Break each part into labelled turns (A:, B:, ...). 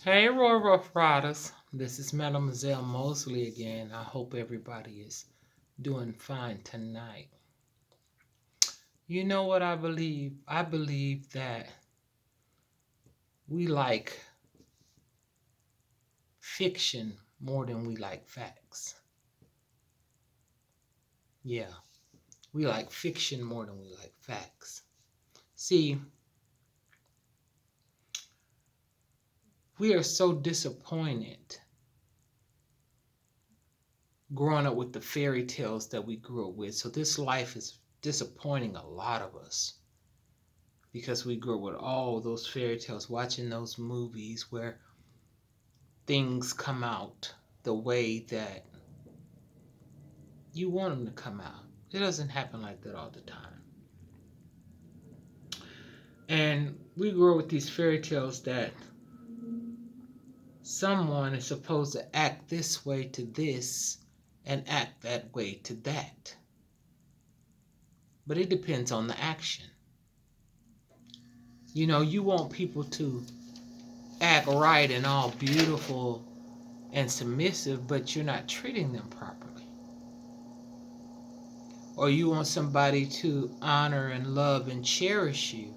A: Hey, Roy Rough Riders. This is Mademoiselle Mosley again. I hope everybody is doing fine tonight. You know what I believe? I believe that we like fiction more than we like facts. Yeah, we like fiction more than we like facts. See, we are so disappointed growing up with the fairy tales that we grew up with. So this life is disappointing a lot of us because we grew up with all those fairy tales, watching those movies where things come out the way that you want them to come out. It doesn't happen like that all the time. And we grew up with these fairy tales that someone is supposed to act this way to this and act that way to that. But it depends on the action. You know, you want people to act right and all beautiful and submissive, but you're not treating them properly. Or you want somebody to honor and love and cherish you,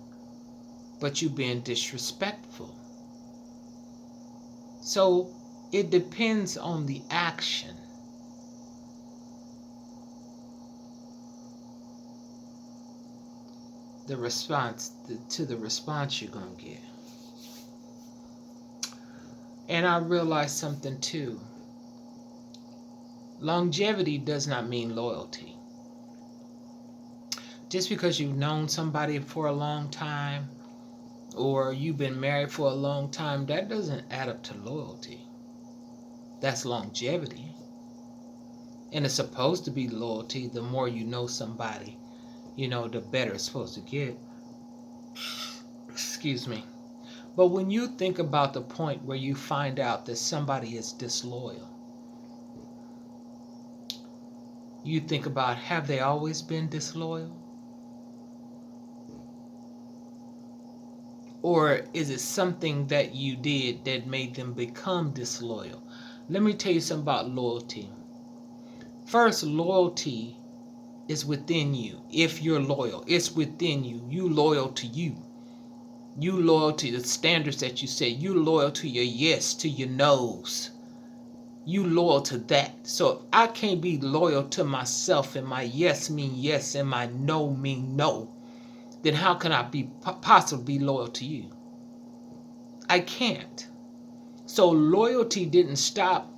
A: but you being disrespectful. So it depends on the action. The response to the response you're going to get. And I realized something too. Longevity does not mean loyalty. Just because you've known somebody for a long time or you've been married for a long time, that doesn't add up to loyalty. That's longevity. And it's supposed to be loyalty. The more you know somebody, the better it's supposed to get. Excuse me. But when you think about the point where you find out that somebody is disloyal, you think about, have they always been disloyal? Or is it something that you did that made them become disloyal? Let me tell you something about loyalty. First, loyalty is within you. If you're loyal, it's within you. You loyal to you. You loyal to the standards that you set. You loyal to your yes, to your no's. You loyal to that. So if I can't be loyal to myself and my yes mean yes and my no mean no, then how can I be possibly be loyal to you? I can't. So loyalty didn't stop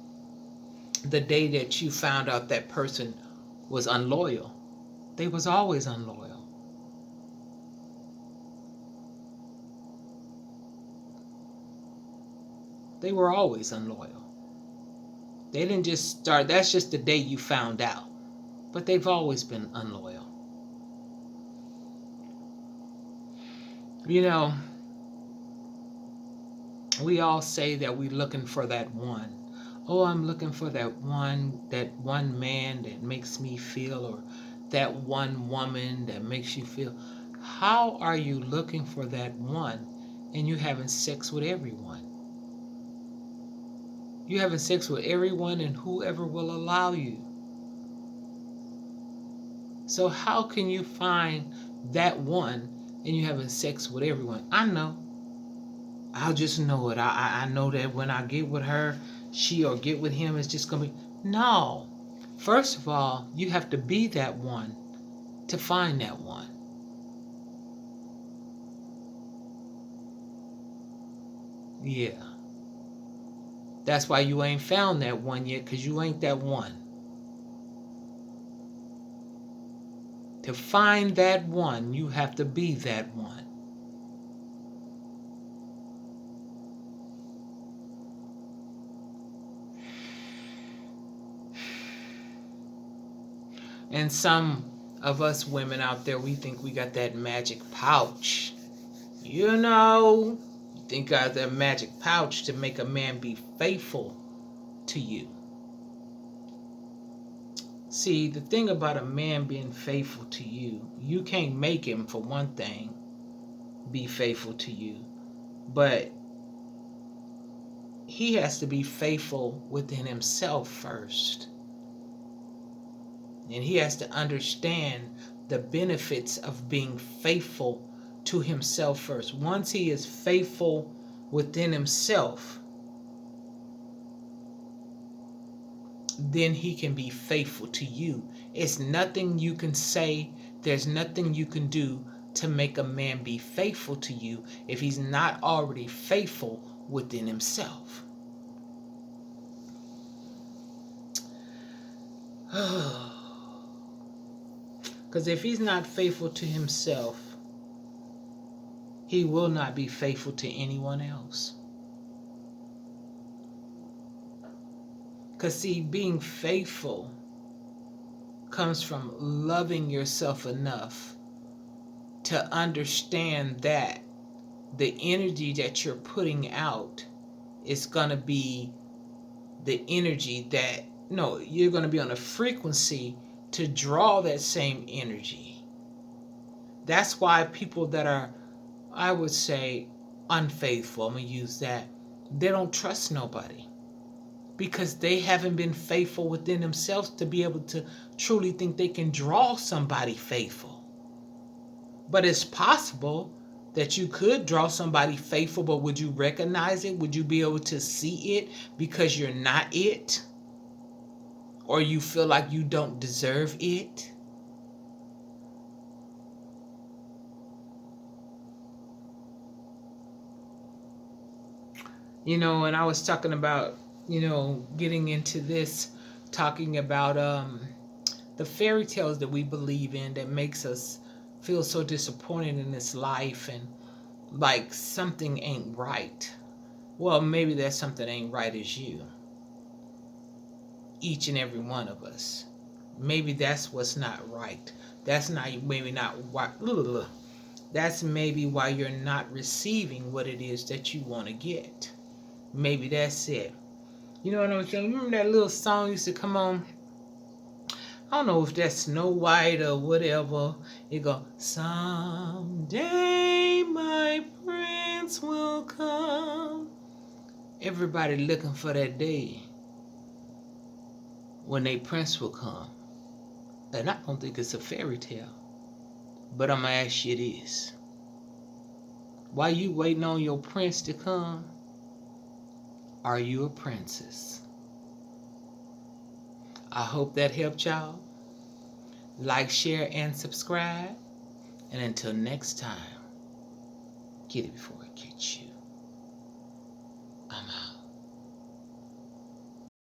A: the day that you found out that person was unloyal. They was always unloyal. They were always unloyal. They didn't just start, that's just the day you found out. But they've always been unloyal. You know, we all say that we're looking for that one. Oh, I'm looking for that one man that makes me feel, or that one woman that makes you feel. How are you looking for that one and you having sex with everyone? You having sex with everyone and whoever will allow you. So how can you find that one and you having sex with everyone? I know. I'll just know it. I know that when I get with her, she or get with him, it's just gonna be no. First of all, you have to be that one to find that one. Yeah. That's why you ain't found that one yet, because you ain't that one. To find that one, you have to be that one. And some of us women out there, we think we got that magic pouch. You think I got that magic pouch to make a man be faithful to you. See, the thing about a man being faithful to you, you can't make him, for one thing, be faithful to you. But he has to be faithful within himself first. And he has to understand the benefits of being faithful to himself first. Once he is faithful within himself, then he can be faithful to you. It's nothing you can say, there's nothing you can do to make a man be faithful to you if he's not already faithful within himself. Because if he's not faithful to himself, he will not be faithful to anyone else. Because see, being faithful comes from loving yourself enough to understand that the energy that you're putting out is going to be the energy that, no, you're going to be on a frequency to draw that same energy. That's why people that are, I would say, unfaithful, I'm going to use that, they don't trust nobody. Because they haven't been faithful within themselves to be able to truly think they can draw somebody faithful. But it's possible that you could draw somebody faithful, but would you recognize it? Would you be able to see it because you're not it? Or you feel like you don't deserve it? You know, and I was talking about, you know, getting into this, talking about the fairy tales that we believe in that makes us feel so disappointed in this life and like something ain't right. Well, maybe that something ain't right is you. Each and every one of us. Maybe that's what's not right. That's not maybe not why. That's maybe why you're not receiving what it is that you want to get. Maybe that's it. You know what I'm saying? Remember that little song used to come on? I don't know if that's Snow White or whatever. It go, someday my prince will come. Everybody looking for that day when their prince will come. And I don't think it's a fairy tale. But I'm going to ask you this. While you waiting on your prince to come, are you a princess? I hope that helped y'all. Like, share, and subscribe. And until next time, get it before it gets you. I'm out.